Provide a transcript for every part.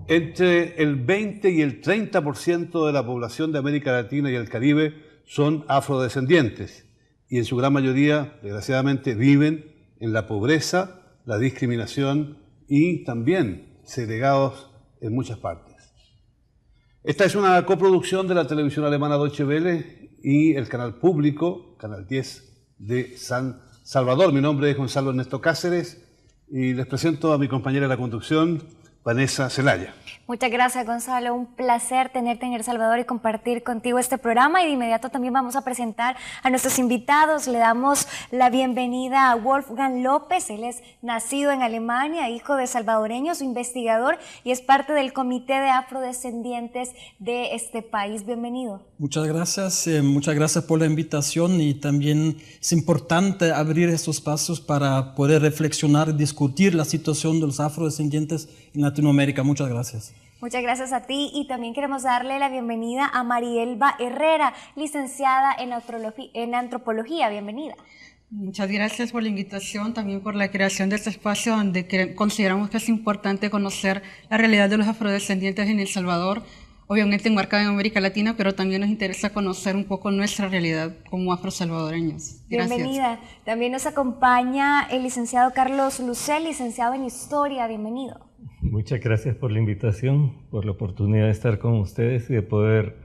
Entre el 20 y el 30% de la población de América Latina y el Caribe son afrodescendientes y en su gran mayoría, desgraciadamente, viven en la pobreza, la discriminación y también segregados en muchas partes. Esta es una coproducción de la televisión alemana Deutsche Welle y el canal público, Canal 10 de San Salvador. Mi nombre es Gonzalo Ernesto Cáceres y les presento a mi compañera de la conducción, Vanessa Zelaya. Muchas gracias, Gonzalo. Un placer tenerte en El Salvador y compartir contigo este programa. Y de inmediato también vamos a presentar a nuestros invitados. Le damos la bienvenida a Wolfgang López. Él es nacido en Alemania, hijo de salvadoreños, investigador y es parte del Comité de Afrodescendientes de este país. Bienvenido. Muchas gracias por la invitación y también es importante abrir estos espacios para poder reflexionar y discutir la situación de los afrodescendientes en Latinoamérica. Muchas gracias. Muchas gracias a ti y también queremos darle la bienvenida a Marielba Herrera, licenciada en antropología. Bienvenida. Muchas gracias por la invitación, también por la creación de este espacio donde consideramos que es importante conocer la realidad de los afrodescendientes en El Salvador, obviamente enmarcada en América Latina, pero también nos interesa conocer un poco nuestra realidad como afrosalvadoreños. Gracias. Bienvenida. También nos acompaña el licenciado Carlos Lucel, licenciado en Historia. Bienvenido. Muchas gracias por la invitación, por la oportunidad de estar con ustedes y de poder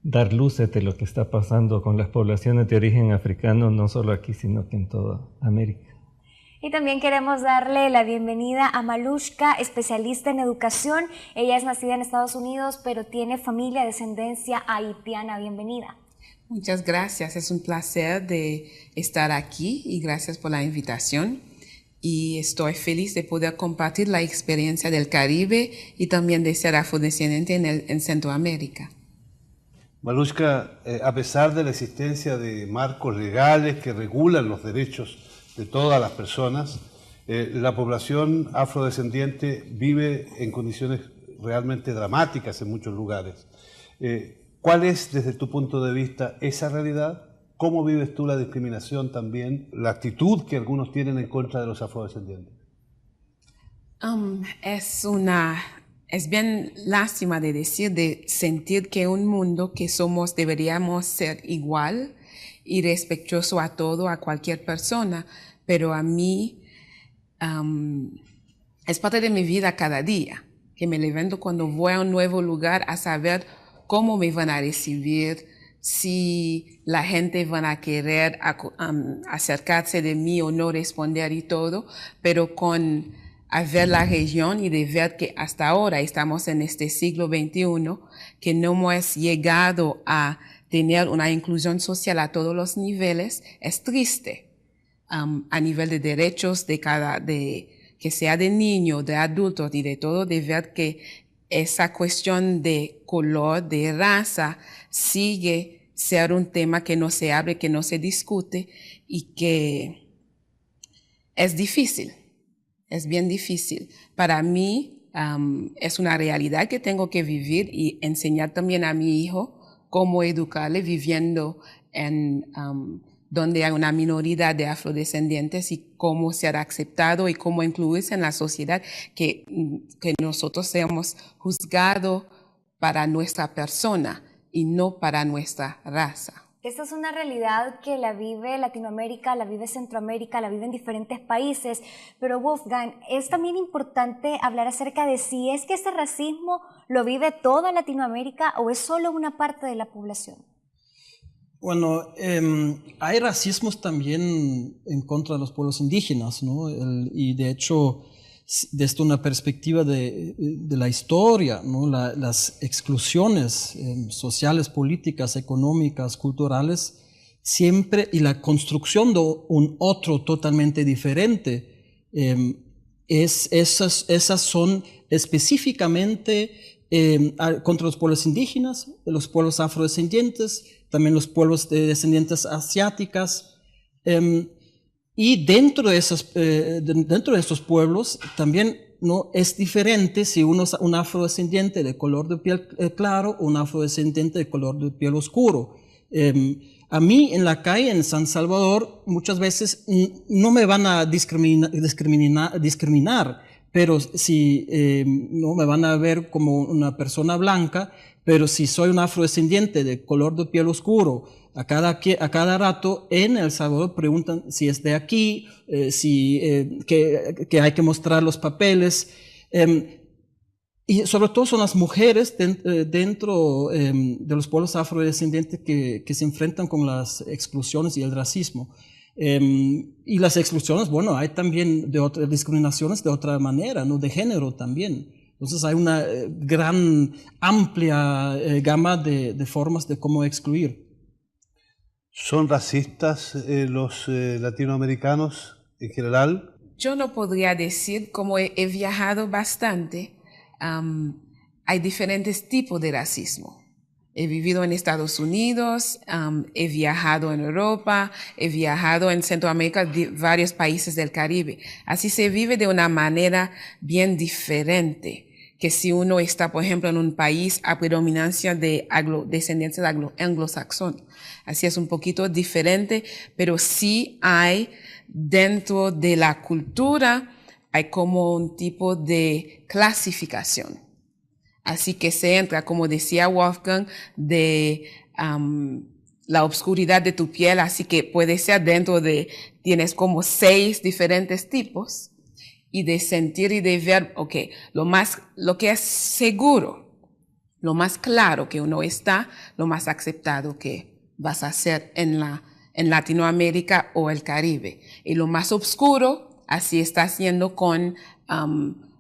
dar luces de lo que está pasando con las poblaciones de origen africano, no solo aquí, sino que en toda América. Y también queremos darle la bienvenida a Malushka, especialista en educación. Ella es nacida en Estados Unidos, pero tiene familia de descendencia haitiana. Bienvenida. Muchas gracias, es un placer de estar aquí y gracias por la invitación. Y estoy feliz de poder compartir la experiencia del Caribe y también de ser afrodescendiente en Centroamérica. Malushka, a pesar de la existencia de marcos legales que regulan los derechos de todas las personas, la población afrodescendiente vive en condiciones realmente dramáticas en muchos lugares. ¿Cuál es, desde tu punto de vista, esa realidad? ¿Cómo vives tú la discriminación también, la actitud que algunos tienen en contra de los afrodescendientes? Es bien lástima de decir, de sentir que un mundo que somos deberíamos ser igual y respetuoso a todo, a cualquier persona, pero a mí es parte de mi vida cada día, que me levanto cuando voy a un nuevo lugar a saber cómo me van a recibir, si la gente van a querer acercarse de mí o no responder y todo, pero a ver la región y de ver que hasta ahora estamos en este siglo XXI, que no hemos llegado a tener una inclusión social a todos los niveles, es triste. A nivel de derechos que sea de niño, de adultos y de todo, de ver que esa cuestión de color, de raza, sigue ser un tema que no se abre, que no se discute y que es difícil, es bien difícil. Para mí es una realidad que tengo que vivir y enseñar también a mi hijo cómo educarle viviendo en donde hay una minoría de afrodescendientes y cómo ser aceptado y cómo incluirse en la sociedad, que nosotros seamos juzgados para nuestra persona y no para nuestra raza. Esta es una realidad que la vive Latinoamérica, la vive Centroamérica, la vive en diferentes países, pero Wolfgang, es también importante hablar acerca de si es que este racismo lo vive toda Latinoamérica o es solo una parte de la población. Bueno, hay racismos también en contra de los pueblos indígenas, ¿no? Y de hecho, desde una perspectiva de la historia, ¿no? Las exclusiones sociales, políticas, económicas, culturales, siempre, y la construcción de un otro totalmente diferente, esas son específicamente contra los pueblos indígenas, los pueblos afrodescendientes, también los pueblos de descendientes asiáticas, y dentro de estos pueblos también no es diferente si uno es un afrodescendiente de color de piel claro o un afrodescendiente de color de piel oscuro. A mí en la calle en San Salvador muchas veces no me van a discriminar, pero si no me van a ver como una persona blanca, pero si soy un afrodescendiente de color de piel oscuro, a cada rato en El Salvador preguntan si es de aquí, que hay que mostrar los papeles. Y sobre todo son las mujeres dentro de los pueblos afrodescendientes que se enfrentan con las exclusiones y el racismo. Y las exclusiones, bueno, hay también discriminaciones de otra manera, ¿no? De género también. Entonces hay una gran, amplia gama de formas de cómo excluir. ¿Son racistas los latinoamericanos en general? Yo no podría decir, como he viajado bastante, hay diferentes tipos de racismo. He vivido en Estados Unidos, he viajado en Europa, he viajado en Centroamérica, varios países del Caribe. Así se vive de una manera bien diferente que si uno está, por ejemplo, en un país a predominancia de descendencia anglosaxón. Así es un poquito diferente, pero sí hay dentro de la cultura, hay como un tipo de clasificación. Así que se entra, como decía Wolfgang, de la oscuridad de tu piel, así que puede ser tienes como 6 diferentes tipos, y de sentir y de ver, lo que es seguro, lo más claro que uno está, lo más aceptado que vas a hacer en Latinoamérica o el Caribe. Y lo más oscuro, así está haciendo con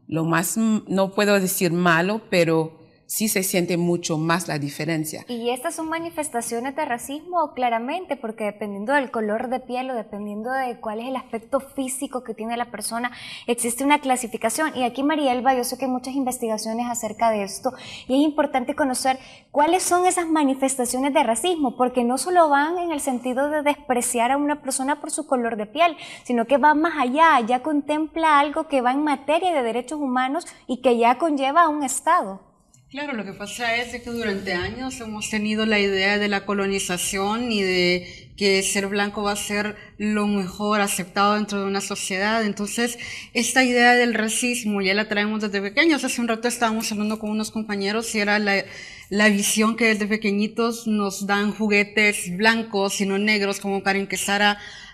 lo más, no puedo decir malo, pero sí se siente mucho más la diferencia. ¿Y estas son manifestaciones de racismo? Claramente, porque dependiendo del color de piel o dependiendo de cuál es el aspecto físico que tiene la persona, existe una clasificación. Y aquí, Marielba, yo sé que hay muchas investigaciones acerca de esto y es importante conocer cuáles son esas manifestaciones de racismo, porque no solo van en el sentido de despreciar a una persona por su color de piel, sino que va más allá, ya contempla algo que va en materia de derechos humanos y que ya conlleva a un Estado. Claro, lo que pasa es que durante años hemos tenido la idea de la colonización y de que ser blanco va a ser lo mejor aceptado dentro de una sociedad. Entonces, esta idea del racismo ya la traemos desde pequeños. Hace un rato estábamos hablando con unos compañeros y era la visión que desde pequeñitos nos dan juguetes blancos y no negros, como para empezar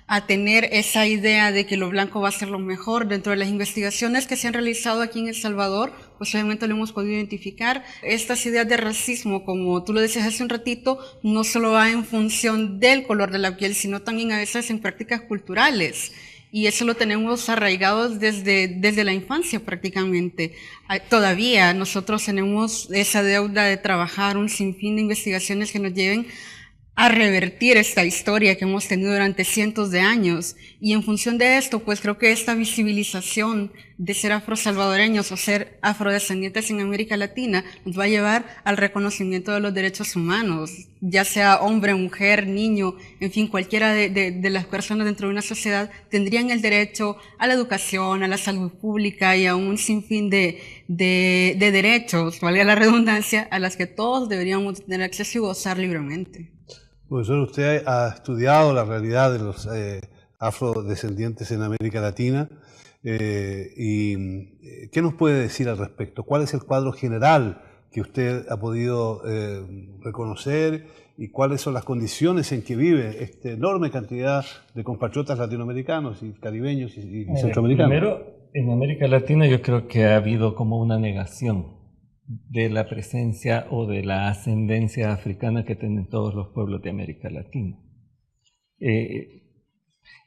a tener esa idea de que lo blanco va a ser lo mejor. Dentro de las investigaciones que se han realizado aquí en El Salvador, pues obviamente lo hemos podido identificar. Estas ideas de racismo, como tú lo decías hace un ratito, no solo va en función del color de la piel, sino también a veces en prácticas culturales. Y eso lo tenemos arraigados desde la infancia prácticamente. Todavía nosotros tenemos esa deuda de trabajar un sinfín de investigaciones que nos lleven a revertir esta historia que hemos tenido durante cientos de años. Y en función de esto, pues creo que esta visibilización de ser afrosalvadoreños o ser afrodescendientes en América Latina nos va a llevar al reconocimiento de los derechos humanos, ya sea hombre, mujer, niño, en fin, cualquiera de las personas dentro de una sociedad tendrían el derecho a la educación, a la salud pública y a un sinfín de derechos, valga la redundancia, a las que todos deberíamos tener acceso y gozar libremente. Profesor, usted ha estudiado la realidad de los afrodescendientes en América Latina. ¿Y qué nos puede decir al respecto? ¿Cuál es el cuadro general que usted ha podido reconocer y cuáles son las condiciones en que vive esta enorme cantidad de compatriotas latinoamericanos y caribeños y centroamericanos? Primero, en América Latina yo creo que ha habido como una negación de la presencia o de la ascendencia africana que tienen todos los pueblos de América Latina.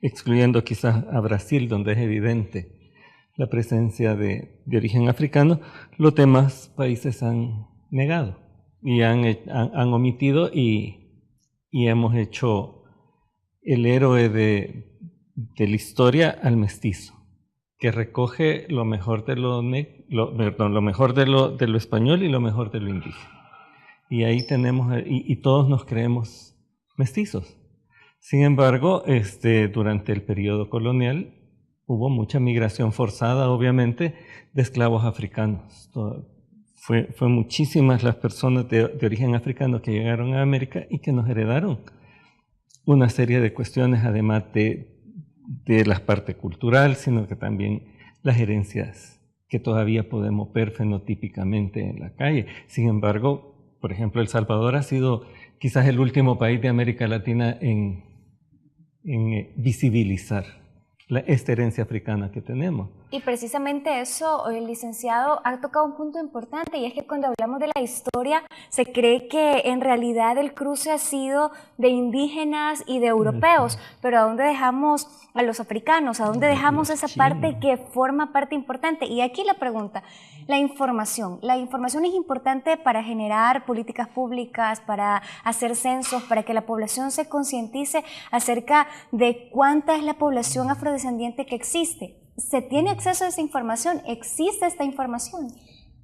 Excluyendo quizás a Brasil, donde es evidente la presencia de origen africano, los demás países han negado y han omitido y hemos hecho el héroe de la historia al mestizo, que recoge lo mejor de lo mejor de lo español y lo mejor de lo indígena. Y ahí tenemos, y todos nos creemos mestizos. Sin embargo, durante el periodo colonial hubo mucha migración forzada, obviamente, de esclavos africanos. Fue muchísimas las personas de origen africano que llegaron a América y que nos heredaron una serie de cuestiones, además de la parte cultural, sino que también las herencias que todavía podemos ver fenotípicamente en la calle. Sin embargo, por ejemplo, El Salvador ha sido quizás el último país de América Latina en visibilizar esta herencia africana que tenemos. Y precisamente eso, el licenciado ha tocado un punto importante, y es que cuando hablamos de la historia se cree que en realidad el cruce ha sido de indígenas y de europeos, pero ¿a dónde dejamos a los africanos? ¿A dónde dejamos esa parte que forma parte importante? Y aquí la pregunta, la información. La información es importante para generar políticas públicas, para hacer censos, para que la población se concientice acerca de cuánta es la población afrodescendiente que existe. ¿Se tiene acceso a esa información? ¿Existe esta información?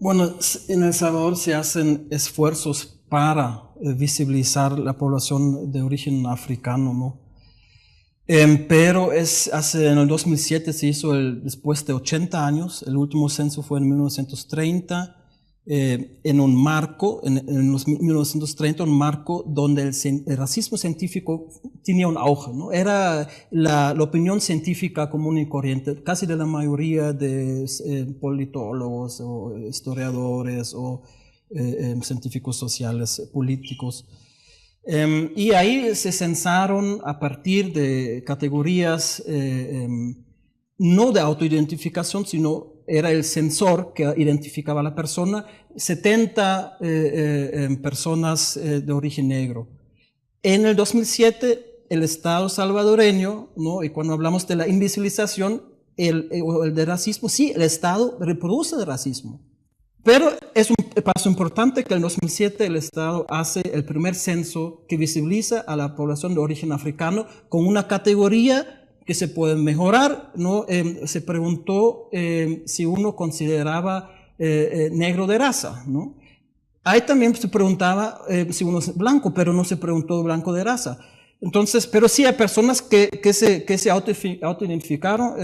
Bueno, en El Salvador se hacen esfuerzos para visibilizar la población de origen africano, ¿no? Pero en el 2007 se hizo, después de 80 años, el último censo fue en 1930, en un marco, en los 1930, un marco donde el racismo científico tenía un auge, ¿no? Era la opinión científica común y corriente, casi de la mayoría de politólogos o historiadores o científicos sociales, políticos. Y ahí se censaron a partir de categorías no de autoidentificación, sino era el censor que identificaba a la persona, 70 personas de origen negro. En el 2007, el Estado salvadoreño, ¿no? Y cuando hablamos de la invisibilización el de racismo, sí, el Estado reproduce el racismo. Pero es un paso importante que en 2007 el Estado hace el primer censo que visibiliza a la población de origen africano con una categoría que se puede mejorar, ¿no? Se preguntó si uno consideraba negro de raza, ¿no? Ahí también se preguntaba si uno es blanco, pero no se preguntó blanco de raza. Entonces, pero sí hay personas que se autoidentificaron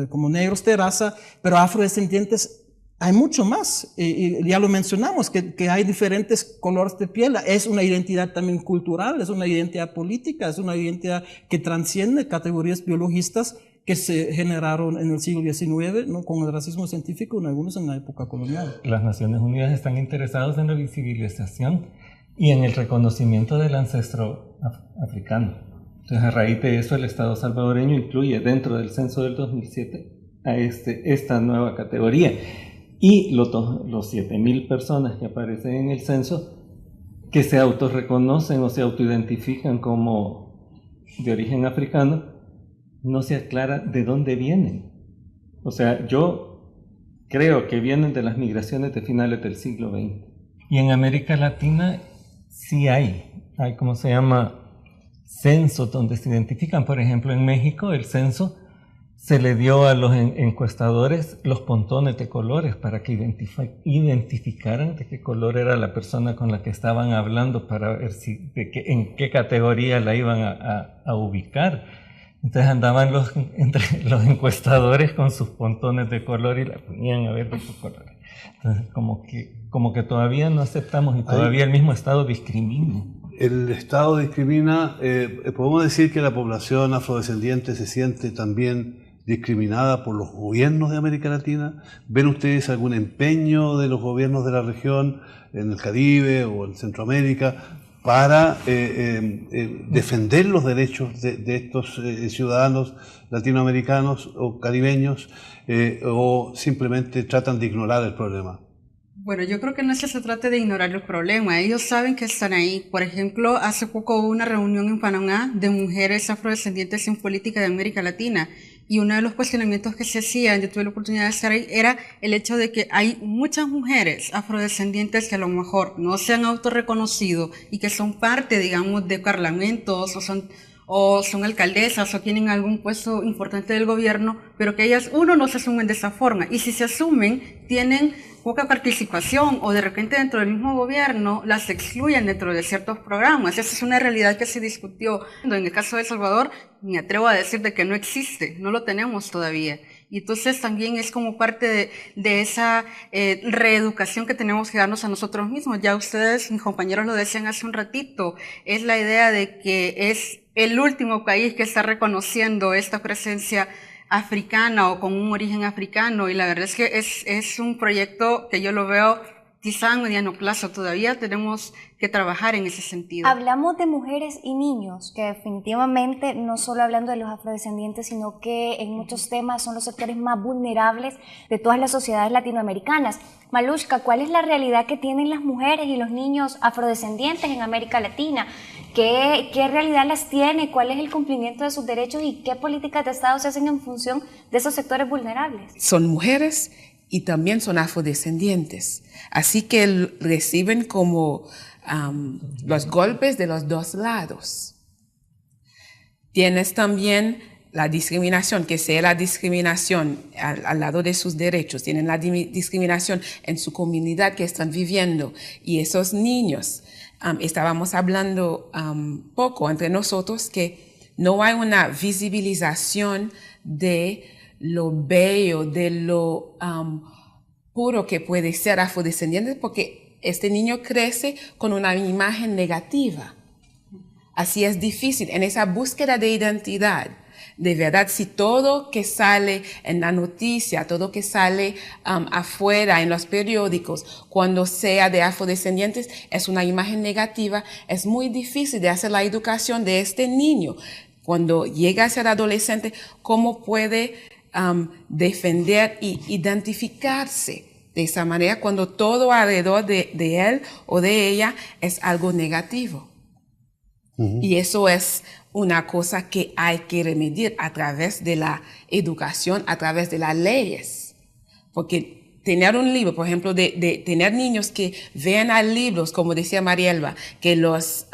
como negros de raza, pero afrodescendientes hay mucho más, y ya lo mencionamos, que hay diferentes colores de piel. Es una identidad también cultural, es una identidad política, es una identidad que transciende categorías biologistas que se generaron en el siglo XIX, ¿no? Con el racismo científico, en algunos en la época colonial. Las Naciones Unidas están interesadas en la visibilización y en el reconocimiento del ancestro africano. Entonces, a raíz de eso, el Estado salvadoreño incluye dentro del censo del 2007 a esta nueva categoría. Y los 7.000 personas que aparecen en el censo, que se autorreconocen o se autoidentifican como de origen africano, no se aclara de dónde vienen. O sea, yo creo que vienen de las migraciones de finales del siglo XX. Y en América Latina sí hay ¿cómo se llama? Censos donde se identifican. Por ejemplo, en México el censo se le dio a los encuestadores los pontones de colores para que identificaran de qué color era la persona con la que estaban hablando, para ver en qué categoría la iban a ubicar. Entonces andaban entre los encuestadores con sus pontones de color y la ponían a ver de qué color. Entonces como que todavía no aceptamos y todavía el mismo Estado discrimina. El Estado discrimina, podemos decir que la población afrodescendiente se siente también discriminada por los gobiernos de América Latina. ¿Ven ustedes algún empeño de los gobiernos de la región, en el Caribe o en Centroamérica, para defender los derechos de estos ciudadanos latinoamericanos o caribeños, o simplemente tratan de ignorar el problema? Bueno, yo creo que no se trata de ignorar el problema. Ellos saben que están ahí. Por ejemplo, hace poco hubo una reunión en Panamá de mujeres afrodescendientes en política de América Latina. Y uno de los cuestionamientos que se hacían, yo tuve la oportunidad de estar ahí, era el hecho de que hay muchas mujeres afrodescendientes que a lo mejor no se han autorreconocido y que son parte, digamos, de parlamentos o son alcaldesas o tienen algún puesto importante del gobierno, pero que ellas, no se asumen de esa forma. Y si se asumen, tienen poca participación o de repente dentro del mismo gobierno las excluyen dentro de ciertos programas. Esa es una realidad que se discutió. En el caso de El Salvador, me atrevo a decir de que no existe, no lo tenemos todavía. Y entonces también es como parte de esa reeducación que tenemos que darnos a nosotros mismos. Ya ustedes, mis compañeros, lo decían hace un ratito, es la idea de que es el último país que está reconociendo esta presencia africana o con un origen africano, y la verdad es que es un proyecto que yo lo veo quizá a mediano plazo. Todavía tenemos que trabajar en ese sentido. Hablamos de mujeres y niños, que definitivamente no solo hablando de los afrodescendientes, sino que en muchos temas son los sectores más vulnerables de todas las sociedades latinoamericanas. Malushka, ¿cuál es la realidad que tienen las mujeres y los niños afrodescendientes en América Latina? ¿Qué realidad las tiene? ¿Cuál es el cumplimiento de sus derechos y qué políticas de Estado se hacen en función de esos sectores vulnerables? Son mujeres y también son afrodescendientes, así que reciben como los golpes de los dos lados. Tienes también la discriminación, que sea la discriminación al lado de sus derechos, tienen la discriminación en su comunidad que están viviendo, y esos niños, estábamos hablando poco entre nosotros que no hay una visibilización de lo bello, de lo puro que puede ser afrodescendiente, porque este niño crece con una imagen negativa. Así es difícil en esa búsqueda de identidad. De verdad, si todo que sale en la noticia, todo que sale afuera en los periódicos, cuando sea de afrodescendientes, es una imagen negativa, es muy difícil de hacer la educación de este niño. Cuando llega a ser adolescente, ¿cómo puede defender e identificarse de esa manera cuando todo alrededor de él o de ella es algo negativo? Y eso es una cosa que hay que remediar a través de la educación, a través de las leyes. Porque tener un libro, por ejemplo, de tener niños que vean a libros, como decía Marielba, que los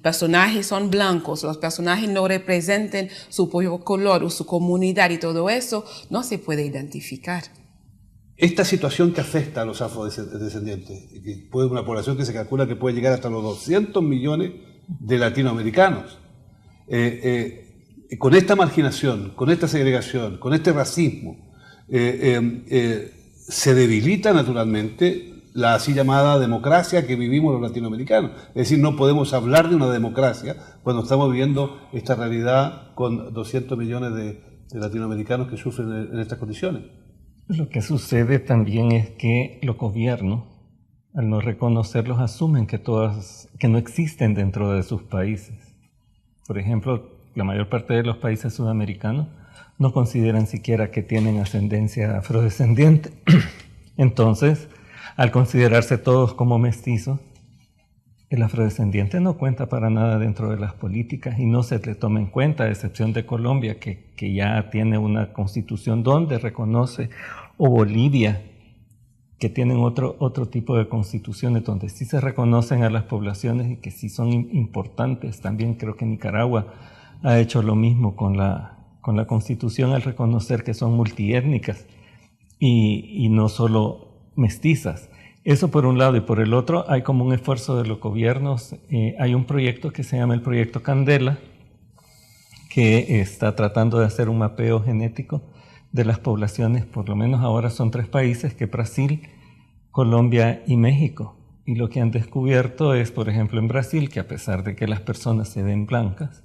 personajes son blancos, los personajes no representen su propio color o su comunidad y todo eso, no se puede identificar. Esta situación que afecta a los afrodescendientes, que una población que se calcula que puede llegar hasta los 200 millones de latinoamericanos, con esta marginación, con esta segregación, con este racismo, se debilita naturalmente la así llamada democracia que vivimos los latinoamericanos. Es decir, no podemos hablar de una democracia cuando estamos viviendo esta realidad con 200 millones de latinoamericanos que sufren en estas condiciones. Lo que sucede también es que los gobiernos, al no reconocerlos, asumen que no existen dentro de sus países. Por ejemplo, la mayor parte de los países sudamericanos no consideran siquiera que tienen ascendencia afrodescendiente. Entonces, al considerarse todos como mestizos, el afrodescendiente no cuenta para nada dentro de las políticas y no se le toma en cuenta, a excepción de Colombia, que ya tiene una constitución donde reconoce, o Bolivia, que tienen otro tipo de constituciones donde sí se reconocen a las poblaciones y que sí son importantes. También creo que Nicaragua ha hecho lo mismo con la constitución al reconocer que son multiétnicas y no solo mestizas. Eso por un lado, y por el otro hay como un esfuerzo de los gobiernos. Hay un proyecto que se llama el Proyecto Candela, que está tratando de hacer un mapeo genético de las poblaciones. Por lo menos ahora son 3 países, que Brasil, Colombia y México. Y lo que han descubierto es, por ejemplo, en Brasil, que a pesar de que las personas se ven blancas,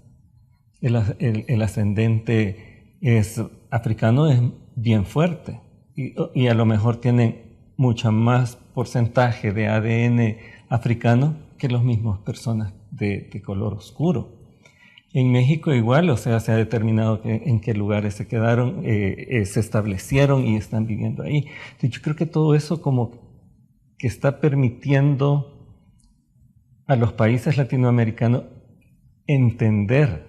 el ascendente africano es bien fuerte y a lo mejor tienen mucho más porcentaje de ADN africano que las mismas personas de color oscuro. En México igual, o sea, se ha determinado en qué lugares se quedaron, se establecieron y están viviendo ahí. Entonces, yo creo que todo eso como que está permitiendo a los países latinoamericanos entender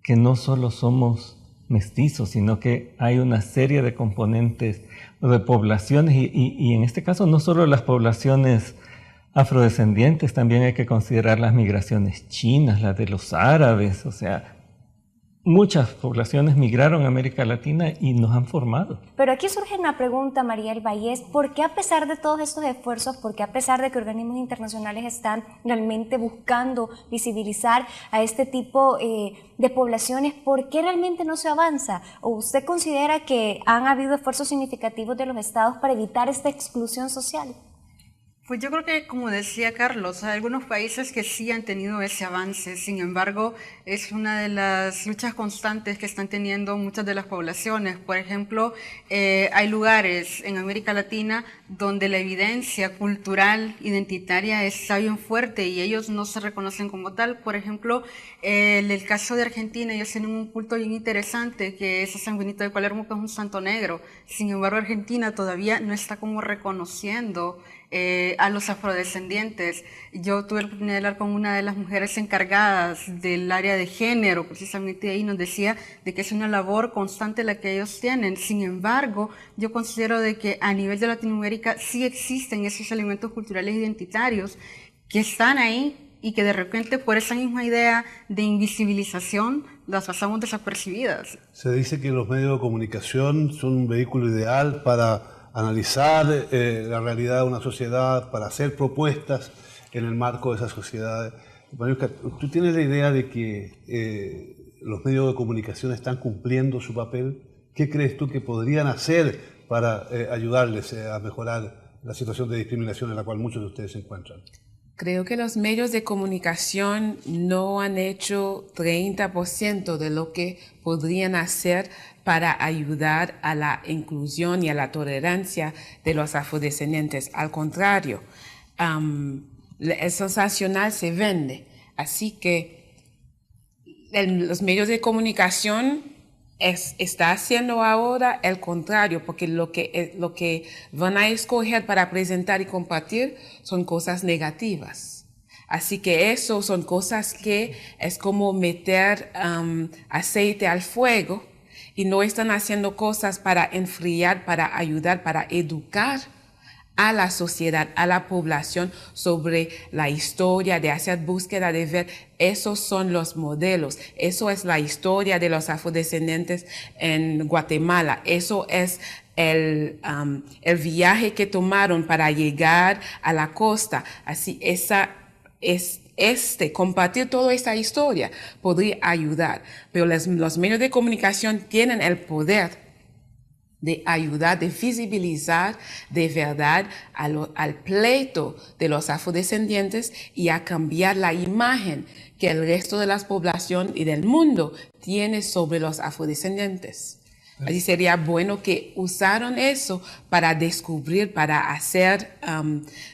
que no solo somos mestizos, sino que hay una serie de componentes de poblaciones y en este caso no solo las poblaciones afrodescendientes, también hay que considerar las migraciones chinas, las de los árabes, o sea, muchas poblaciones migraron a América Latina y nos han formado. Pero aquí surge una pregunta, Marielba, y es ¿por qué a pesar de todos estos esfuerzos, por qué a pesar de que organismos internacionales están realmente buscando visibilizar a este tipo de poblaciones, por qué realmente no se avanza? ¿O usted considera que han habido esfuerzos significativos de los estados para evitar esta exclusión social? Pues yo creo que, como decía Carlos, hay algunos países que sí han tenido ese avance. Sin embargo, es una de las luchas constantes que están teniendo muchas de las poblaciones. Por ejemplo, hay lugares en América Latina donde la evidencia cultural identitaria está bien fuerte y ellos no se reconocen como tal. Por ejemplo, en el caso de Argentina, ellos tienen un culto bien interesante que es a San Benito de Palermo, que es un santo negro. Sin embargo, Argentina todavía no está como reconociendo a los afrodescendientes. Yo tuve la oportunidad de hablar con una de las mujeres encargadas del área de género, precisamente ahí nos decía de que es una labor constante la que ellos tienen. Sin embargo, yo considero de que a nivel de Latinoamérica sí existen esos elementos culturales identitarios que están ahí y que de repente por esa misma idea de invisibilización las pasamos desapercibidas. Se dice que los medios de comunicación son un vehículo ideal para analizar la realidad de una sociedad, para hacer propuestas en el marco de esa sociedad. Mariuska, ¿tú tienes la idea de que los medios de comunicación están cumpliendo su papel? ¿Qué crees tú que podrían hacer para ayudarles a mejorar la situación de discriminación en la cual muchos de ustedes se encuentran? Creo que los medios de comunicación no han hecho 30% de lo que podrían hacer para ayudar a la inclusión y a la tolerancia de los afrodescendientes. Al contrario, el sensacional se vende. Así que los medios de comunicación está haciendo ahora el contrario, porque lo que van a escoger para presentar y compartir son cosas negativas. Así que eso son cosas que es como meter aceite al fuego y no están haciendo cosas para enfriar, para ayudar, para educar a la sociedad, a la población sobre la historia, de hacer búsqueda, de ver, esos son los modelos, eso es la historia de los afrodescendientes en Guatemala, eso es el viaje que tomaron para llegar a la costa. Así, compartir toda esta historia podría ayudar, pero los medios de comunicación tienen el poder de ayudar, de visibilizar de verdad al pleito de los afrodescendientes y a cambiar la imagen que el resto de la población y del mundo tiene sobre los afrodescendientes. Así sería bueno que usaron eso para descubrir, para hacer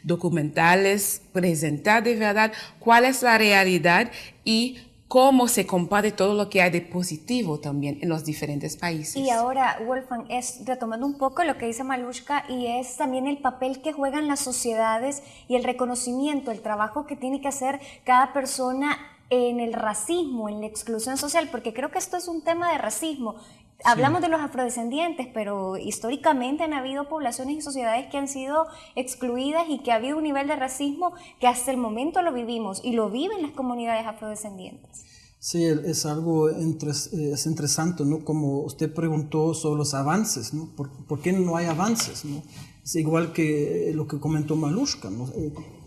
documentales, presentar de verdad cuál es la realidad y cómo se comparte todo lo que hay de positivo también en los diferentes países. Y ahora, Wolfgang, es retomando un poco lo que dice Mariuska, y es también el papel que juegan las sociedades y el reconocimiento, el trabajo que tiene que hacer cada persona en el racismo, en la exclusión social, porque creo que esto es un tema de racismo. Hablamos de los afrodescendientes, pero históricamente han habido poblaciones y sociedades que han sido excluidas y que ha habido un nivel de racismo que hasta el momento lo vivimos y lo viven las comunidades afrodescendientes. Sí, es algo es interesante, ¿no? Como usted preguntó sobre los avances, ¿no? ¿Por qué no hay avances, ¿no? Es igual que lo que comentó Mariuska, ¿no?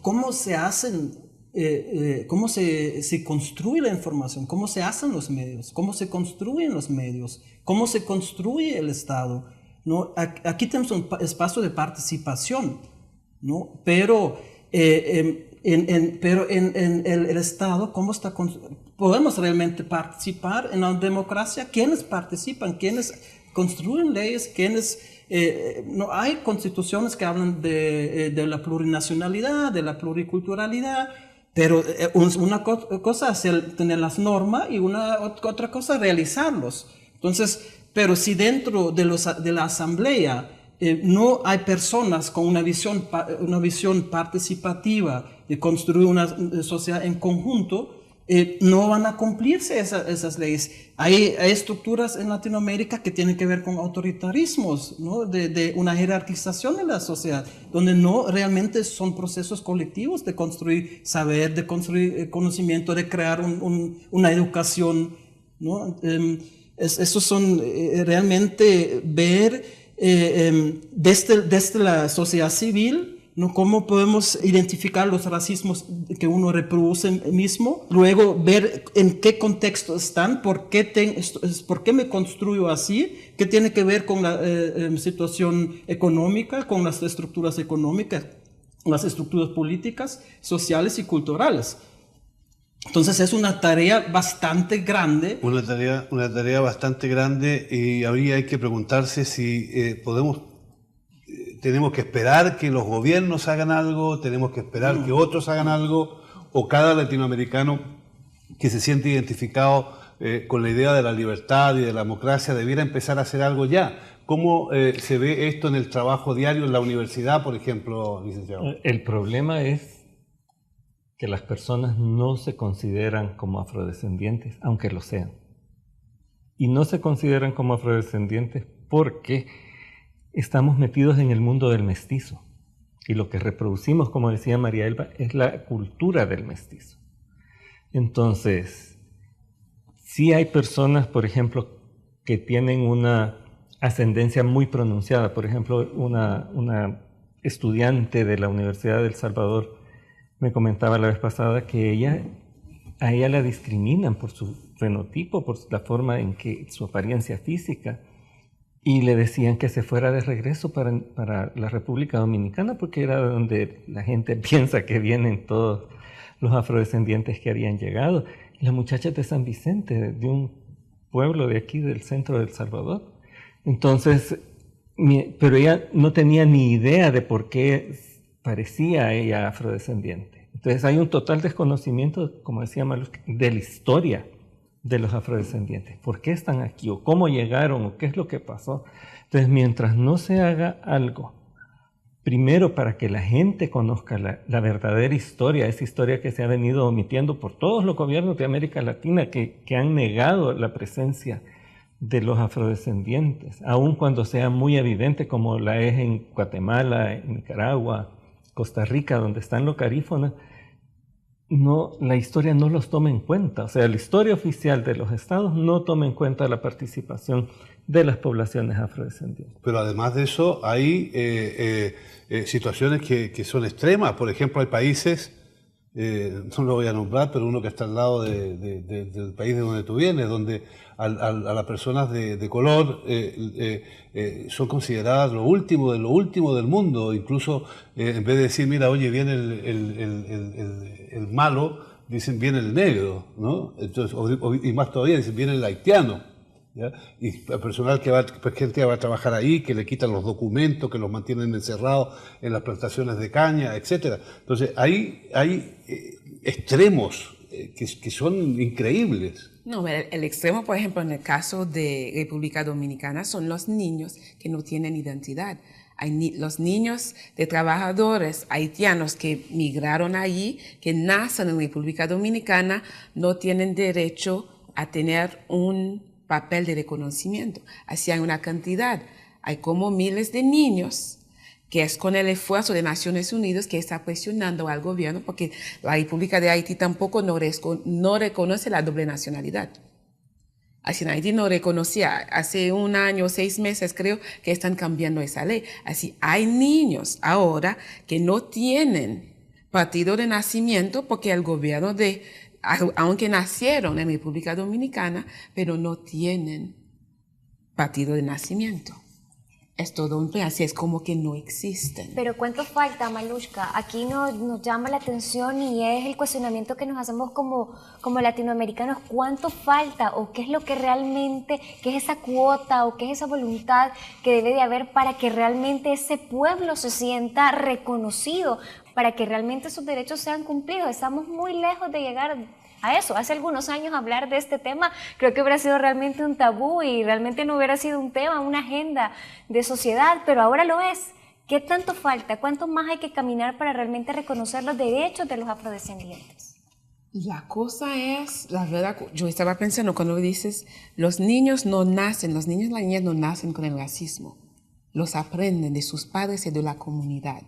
¿Cómo se hacen? ¿Cómo se construye la información? ¿Cómo se hacen los medios? ¿Cómo se construyen los medios? ¿Cómo se construye el Estado? ¿No? Aquí tenemos un espacio de participación, ¿no? Pero en el Estado, ¿cómo está? ¿Podemos realmente participar en la democracia? ¿Quiénes participan? ¿Quiénes construyen leyes? ¿Quiénes? No hay constituciones que hablan de la plurinacionalidad, de la pluriculturalidad. Pero una cosa es tener las normas y otra cosa es realizarlos. Entonces, pero si dentro de la asamblea no hay personas con una visión participativa de construir una sociedad en conjunto, no van a cumplirse esas leyes. Hay estructuras en Latinoamérica que tienen que ver con autoritarismos, ¿no? de una jerarquización de la sociedad, donde no realmente son procesos colectivos de construir saber, de construir conocimiento, de crear una educación, ¿no? Esos son realmente ver desde la sociedad civil, ¿no? Cómo podemos identificar los racismos que uno reproduce mismo, luego ver en qué contexto están, por qué me construyo así, qué tiene que ver con la situación económica, con las estructuras económicas, las estructuras políticas, sociales y culturales. Entonces es una tarea bastante grande. Una tarea bastante grande, y ahí hay que preguntarse si tenemos que esperar que los gobiernos hagan algo, tenemos que esperar que otros hagan algo, o cada latinoamericano que se siente identificado con la idea de la libertad y de la democracia debiera empezar a hacer algo ya. ¿Cómo se ve esto en el trabajo diario en la universidad, por ejemplo, licenciado? El problema es que las personas no se consideran como afrodescendientes, aunque lo sean. Y no se consideran como afrodescendientes porque estamos metidos en el mundo del mestizo. Y lo que reproducimos, como decía María Elba, es la cultura del mestizo. Entonces, sí hay personas, por ejemplo, que tienen una ascendencia muy pronunciada. Por ejemplo, una estudiante de la Universidad de El Salvador me comentaba la vez pasada que a ella la discriminan por su fenotipo, por la forma en que su apariencia física, y le decían que se fuera de regreso para la República Dominicana, porque era donde la gente piensa que vienen todos los afrodescendientes que habían llegado. Y la muchacha es de San Vicente, de un pueblo de aquí del centro de El Salvador. Entonces, pero ella no tenía ni idea de por qué parecía a ella afrodescendiente. Entonces hay un total desconocimiento, como decía Maluz, de la historia de los afrodescendientes. ¿Por qué están aquí? ¿O cómo llegaron? ¿O qué es lo que pasó? Entonces, mientras no se haga algo, primero para que la gente conozca la verdadera historia, esa historia que se ha venido omitiendo por todos los gobiernos de América Latina que han negado la presencia de los afrodescendientes, aun cuando sea muy evidente, como la es en Guatemala, en Nicaragua, Costa Rica, donde están los carífonas, no, la historia no los toma en cuenta. O sea, la historia oficial de los estados no toma en cuenta la participación de las poblaciones afrodescendientes. Pero además de eso, hay situaciones que son extremas. Por ejemplo, hay países, no lo voy a nombrar, pero uno que está al lado del país de donde tú vienes, donde a las personas de color son consideradas lo último del mundo. Incluso en vez de decir, mira, oye, viene el malo, dicen, viene el negro, ¿no? Entonces, y más todavía, dicen, viene el haitiano, ¿ya? Y el personal que va a trabajar ahí, que le quitan los documentos, que los mantienen encerrados en las plantaciones de caña, etcétera. Entonces, hay extremos que son increíbles. No, el extremo, por ejemplo, en el caso de República Dominicana, son los niños que no tienen identidad. Hay los niños de trabajadores haitianos que migraron allí, que nacen en República Dominicana, no tienen derecho a tener un papel de reconocimiento. Así hay una cantidad. Hay como miles de niños que es con el esfuerzo de Naciones Unidas que está presionando al gobierno, porque la República de Haití tampoco no reconoce la doble nacionalidad. Así en Haití no reconocía, hace un año, 6 meses creo que están cambiando esa ley. Así hay niños ahora que no tienen partido de nacimiento porque el gobierno aunque nacieron en República Dominicana, pero no tienen partido de nacimiento. Es todo un plan, así es como que no existen. Pero ¿cuánto falta, Malushka? Aquí nos llama la atención y es el cuestionamiento que nos hacemos como latinoamericanos. ¿Cuánto falta o qué es lo que realmente, qué es esa cuota o qué es esa voluntad que debe de haber para que realmente ese pueblo se sienta reconocido, para que realmente sus derechos sean cumplidos? Estamos muy lejos de llegar a eso. Hace algunos años hablar de este tema creo que hubiera sido realmente un tabú y realmente no hubiera sido un tema, una agenda de sociedad, pero ahora lo es. ¿Qué tanto falta? ¿Cuánto más hay que caminar para realmente reconocer los derechos de los afrodescendientes? La cosa es, la verdad, yo estaba pensando cuando dices, los niños y las niñas no nacen con el racismo, los aprenden de sus padres y de la comunidad.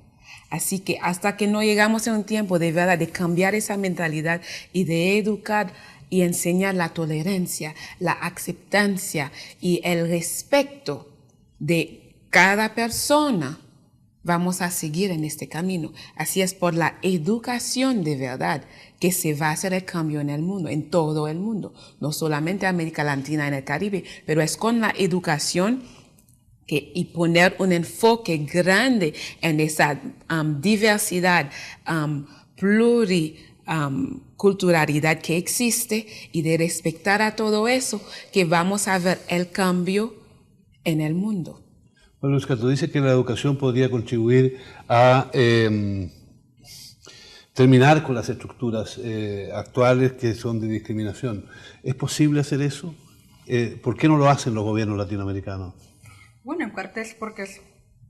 Así que hasta que no llegamos a un tiempo de verdad de cambiar esa mentalidad y de educar y enseñar la tolerancia, la aceptancia y el respeto de cada persona, vamos a seguir en este camino. Así es por la educación de verdad que se va a hacer el cambio en el mundo, en todo el mundo, no solamente América Latina, en el Caribe, pero es con la educación y poner un enfoque grande en esa diversidad, pluriculturalidad que existe, y de respetar a todo eso, que vamos a ver el cambio en el mundo. Bueno, Luzca, tú dices que la educación podría contribuir a terminar con las estructuras actuales que son de discriminación. ¿Es posible hacer eso? ¿Por qué no lo hacen los gobiernos latinoamericanos? Bueno, en parte es porque,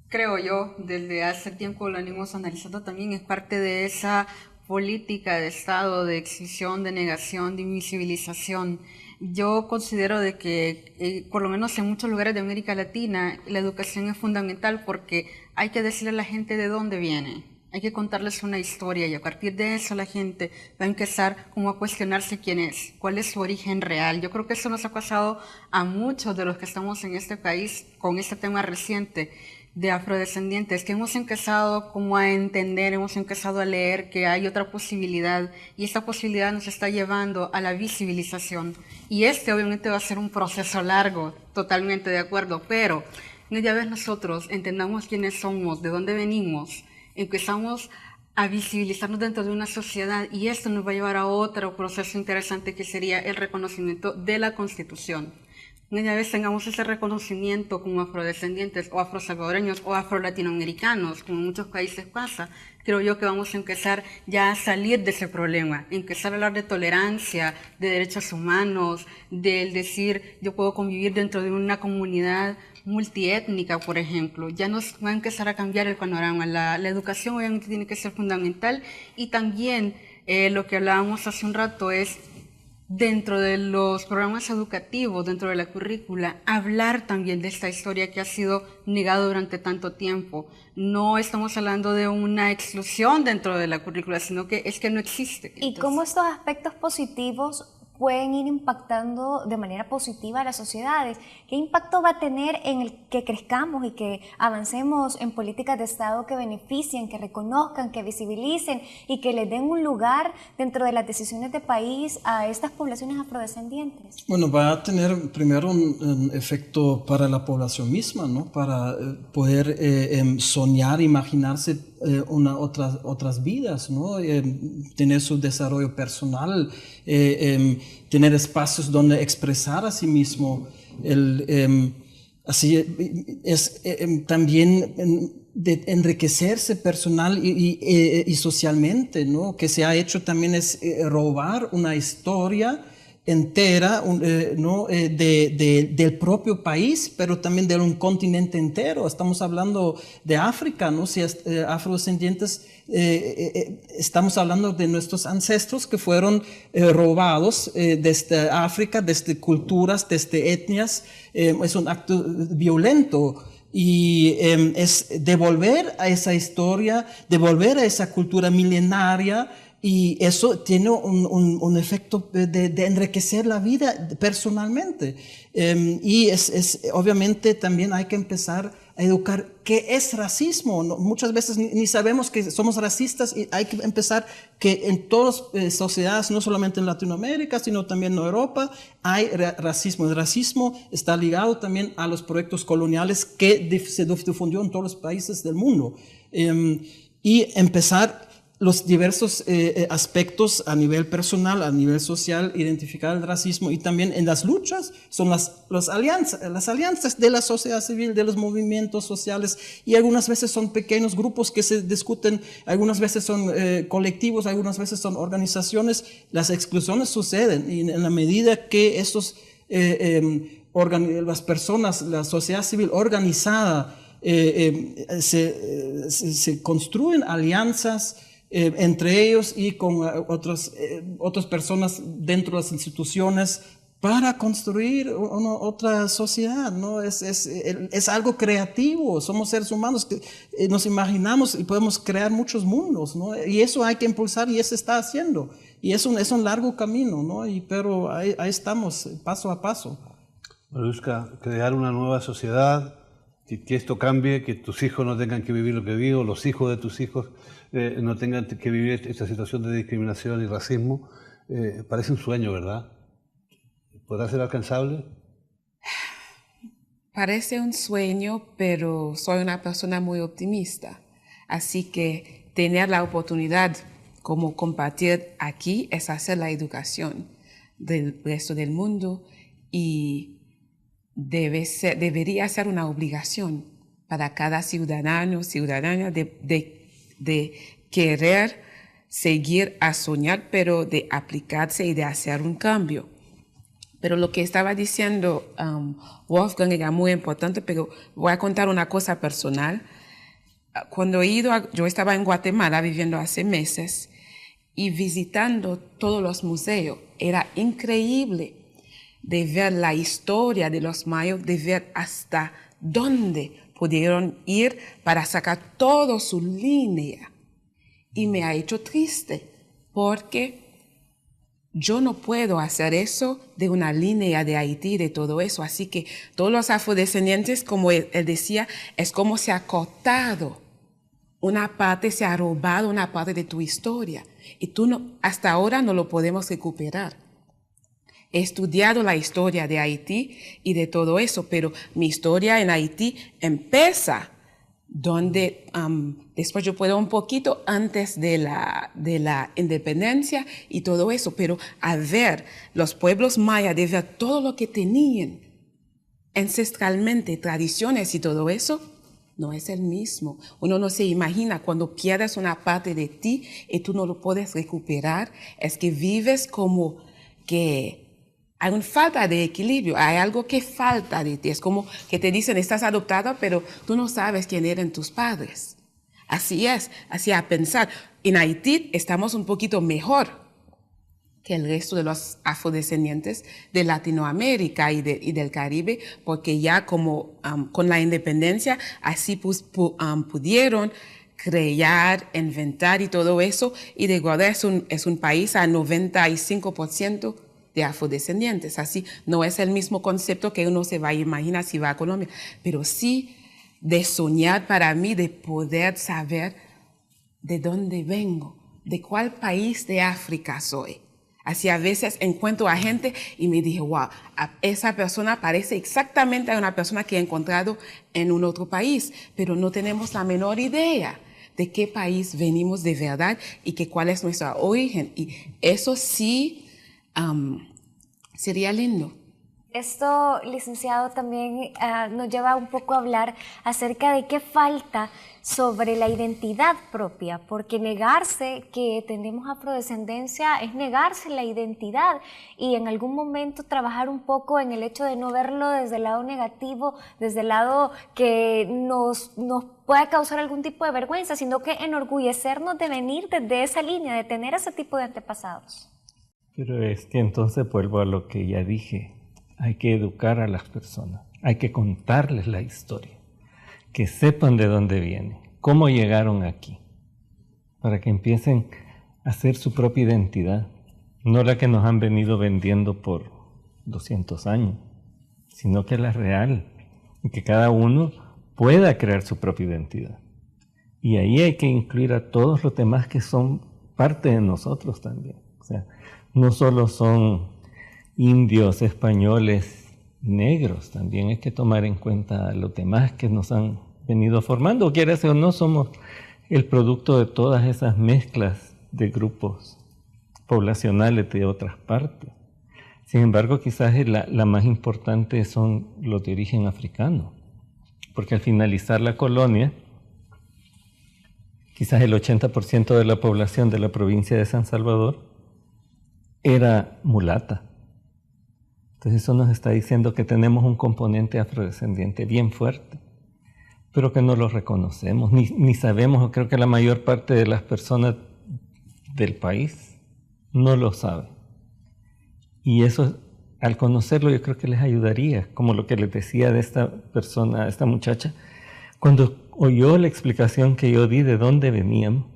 creo yo, desde hace tiempo lo venimos analizando también, es parte de esa política de Estado, de exclusión, de negación, de invisibilización. Yo considero de que, por lo menos en muchos lugares de América Latina, la educación es fundamental porque hay que decirle a la gente de dónde viene. Hay que contarles una historia y a partir de eso la gente va a empezar como a cuestionarse quién es, cuál es su origen real. Yo creo que eso nos ha pasado a muchos de los que estamos en este país con este tema reciente de afrodescendientes, que hemos empezado como a entender, hemos empezado a leer que hay otra posibilidad y esta posibilidad nos está llevando a la visibilización. Y obviamente va a ser un proceso largo, totalmente de acuerdo, pero una vez nosotros entendamos quiénes somos, de dónde venimos, empezamos a visibilizarnos dentro de una sociedad y esto nos va a llevar a otro proceso interesante que sería el reconocimiento de la Constitución. Una vez tengamos ese reconocimiento como afrodescendientes o afrosalvadoreños o afrolatinoamericanos, como en muchos países pasa, creo yo que vamos a empezar ya a salir de ese problema, empezar a hablar de tolerancia, de derechos humanos, del decir yo puedo convivir dentro de una comunidad multiétnica, por ejemplo. Ya nos va a empezar a cambiar el panorama. La educación obviamente tiene que ser fundamental y también lo que hablábamos hace un rato es dentro de los programas educativos, dentro de la currícula, hablar también de esta historia que ha sido negada durante tanto tiempo. No estamos hablando de una exclusión dentro de la currícula, sino que es que no existe. ¿Y cómo estos aspectos positivos pueden ir impactando de manera positiva a las sociedades? ¿Qué impacto va a tener en el que crezcamos y que avancemos en políticas de Estado que beneficien, que reconozcan, que visibilicen y que les den un lugar dentro de las decisiones de país a estas poblaciones afrodescendientes? Bueno, va a tener primero un efecto para la población misma, ¿no? Para poder soñar, imaginarse otras vidas, ¿no? Tener su desarrollo personal, tener espacios donde expresar a sí mismo. Así es también de enriquecerse personal y socialmente, ¿no? Que se ha hecho también es robar una historia entera, ¿no? Del propio país, pero también de un continente entero. Estamos hablando de África, ¿no? Si afrodescendientes, estamos hablando de nuestros ancestros que fueron robados desde África, desde culturas, desde etnias. Es un acto violento. Y es devolver a esa historia, devolver a esa cultura milenaria. Y eso tiene un efecto de enriquecer la vida personalmente. Y obviamente también hay que empezar a educar qué es racismo. Muchas veces ni sabemos que somos racistas y hay que empezar que en todas las sociedades, no solamente en Latinoamérica, sino también en Europa, hay racismo. El racismo está ligado también a los proyectos coloniales que se difundió en todos los países del mundo. Y empezar los diversos aspectos a nivel personal, a nivel social, identificar el racismo y también en las luchas son las alianzas de la sociedad civil, de los movimientos sociales y algunas veces son pequeños grupos que se discuten, algunas veces son colectivos, algunas veces son organizaciones. Las exclusiones suceden y en la medida que las personas, la sociedad civil organizada se construyen alianzas entre ellos y con otras personas dentro de las instituciones para construir otra sociedad, ¿no? Es algo creativo, somos seres humanos que nos imaginamos y podemos crear muchos mundos, ¿no? Y eso hay que impulsar y eso se está haciendo. Y es un largo camino, ¿no? Pero ahí estamos, paso a paso. Luzca, crear una nueva sociedad, que esto cambie, que tus hijos no tengan que vivir lo que vivo, los hijos de tus hijos no tengan que vivir esta situación de discriminación y racismo, parece un sueño, ¿verdad? ¿Podrá ser alcanzable? Parece un sueño, pero soy una persona muy optimista. Así que tener la oportunidad como compartir aquí es hacer la educación del resto del mundo y debería ser una obligación para cada ciudadano, ciudadana de querer seguir a soñar, pero de aplicarse y de hacer un cambio. Pero lo que estaba diciendo Wolfgang era muy importante, pero voy a contar una cosa personal. Cuando yo estaba en Guatemala viviendo hace meses y visitando todos los museos, era increíble de ver la historia de los mayas, de ver hasta dónde pudieron ir para sacar toda su línea. Y me ha hecho triste porque yo no puedo hacer eso de una línea de Haití, de todo eso. Así que todos los afrodescendientes, como él decía, es como se ha cortado una parte, se ha robado una parte de tu historia. Y hasta ahora no lo podemos recuperar. He estudiado la historia de Haití y de todo eso, pero mi historia en Haití empieza donde después yo puedo un poquito antes de la independencia y todo eso, pero a ver los pueblos mayas, de ver todo lo que tenían ancestralmente, tradiciones y todo eso, no es el mismo. Uno no se imagina cuando pierdes una parte de ti y tú no lo puedes recuperar, es que vives como que hay una falta de equilibrio, hay algo que falta de ti. Es como que te dicen, estás adoptada, pero tú no sabes quién eran tus padres. Así es, así a pensar. En Haití estamos un poquito mejor que el resto de los afrodescendientes de Latinoamérica y del Caribe, porque ya como con la independencia, así pudieron crear, inventar y todo eso, y de verdad es un país a 95% de afrodescendientes. Así no es el mismo concepto que uno se va a imaginar si va a Colombia, pero sí de soñar para mí, de poder saber de dónde vengo, de cuál país de África soy. Así a veces encuentro a gente y me dije, wow, esa persona parece exactamente a una persona que he encontrado en un otro país, pero no tenemos la menor idea de qué país venimos de verdad y cuál es nuestro origen. Y eso sí sería lindo. Esto, licenciado, también nos lleva un poco a hablar acerca de qué falta sobre la identidad propia, porque negarse que tenemos afrodescendencia es negarse la identidad y en algún momento trabajar un poco en el hecho de no verlo desde el lado negativo, desde el lado que nos pueda causar algún tipo de vergüenza, sino que enorgullecernos de venir desde esa línea, de tener ese tipo de antepasados. Pero es que entonces vuelvo a lo que ya dije. Hay que educar a las personas, hay que contarles la historia, que sepan de dónde vienen, cómo llegaron aquí, para que empiecen a hacer su propia identidad, no la que nos han venido vendiendo por 200 años, sino que la real, y que cada uno pueda crear su propia identidad. Y ahí hay que incluir a todos los demás que son parte de nosotros también. O sea, no solo son indios, españoles, negros, también hay que tomar en cuenta a los demás que nos han venido formando. Quiera o no, somos el producto de todas esas mezclas de grupos poblacionales de otras partes. Sin embargo, quizás la más importante son los de origen africano, porque al finalizar la colonia, quizás el 80% de la población de la provincia de San Salvador era mulata. Entonces eso nos está diciendo que tenemos un componente afrodescendiente bien fuerte, pero que no lo reconocemos, ni sabemos. Creo que la mayor parte de las personas del país no lo sabe. Y eso, al conocerlo, yo creo que les ayudaría, como lo que les decía de esta persona, esta muchacha, cuando oyó la explicación que yo di de dónde veníamos,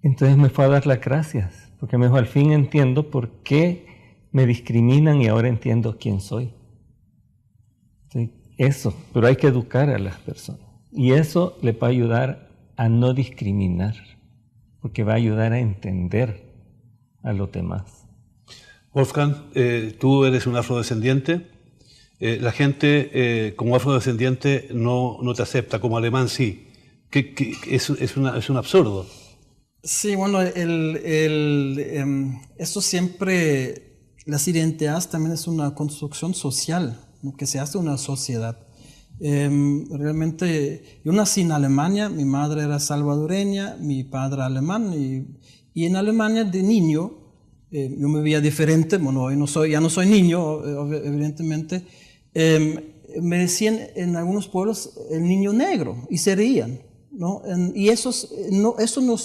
entonces me fue a dar las gracias, porque me dijo, al fin entiendo por qué me discriminan y ahora entiendo quién soy. ¿Sí? Eso, pero hay que educar a las personas. Y eso le va a ayudar a no discriminar, porque va a ayudar a entender a los demás. Wolfgang, tú eres un afrodescendiente. la gente como afrodescendiente no te acepta, como alemán sí. Es un absurdo. Sí, bueno, eso siempre, las identidades también es una construcción social, ¿no? Que se hace una sociedad. Realmente, yo nací en Alemania, mi madre era salvadoreña, mi padre alemán, y en Alemania de niño, yo me veía diferente, bueno, hoy ya no soy niño, evidentemente, me decían en algunos pueblos el niño negro, y se reían. ¿No? Y eso no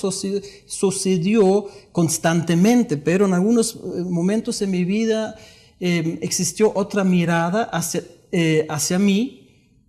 sucedió constantemente, pero en algunos momentos de mi vida existió otra mirada hacia mí,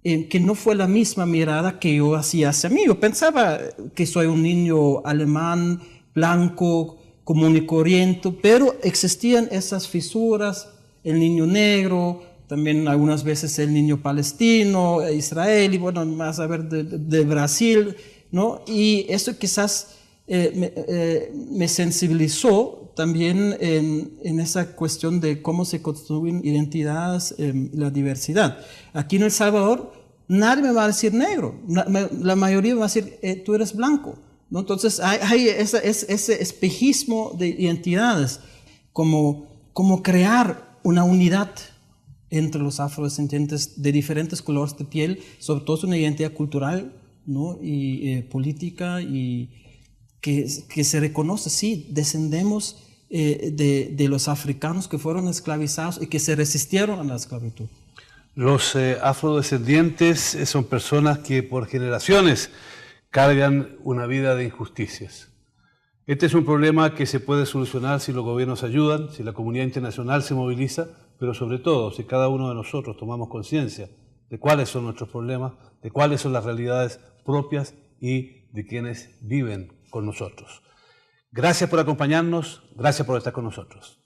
que no fue la misma mirada que yo hacía hacia mí. Yo pensaba que soy un niño alemán, blanco, común y corriente, pero existían esas fisuras, el niño negro, también algunas veces el niño palestino, israelí, bueno, más a ver de Brasil, ¿no? Y eso quizás me sensibilizó también en esa cuestión de cómo se construyen identidades, la diversidad. Aquí en El Salvador nadie me va a decir negro, la mayoría me va a decir tú eres blanco, ¿no? Entonces hay ese espejismo de identidades, como crear una unidad entre los afrodescendientes de diferentes colores de piel, sobre todo es una identidad cultural, ¿no? Y política, y que se reconoce, sí, descendemos de los africanos que fueron esclavizados y que se resistieron a la esclavitud. Los afrodescendientes son personas que por generaciones cargan una vida de injusticias. Este es un problema que se puede solucionar si los gobiernos ayudan, si la comunidad internacional se moviliza, pero sobre todo si cada uno de nosotros tomamos conciencia de cuáles son nuestros problemas, de cuáles son las realidades propias y de quienes viven con nosotros. Gracias por acompañarnos, gracias por estar con nosotros.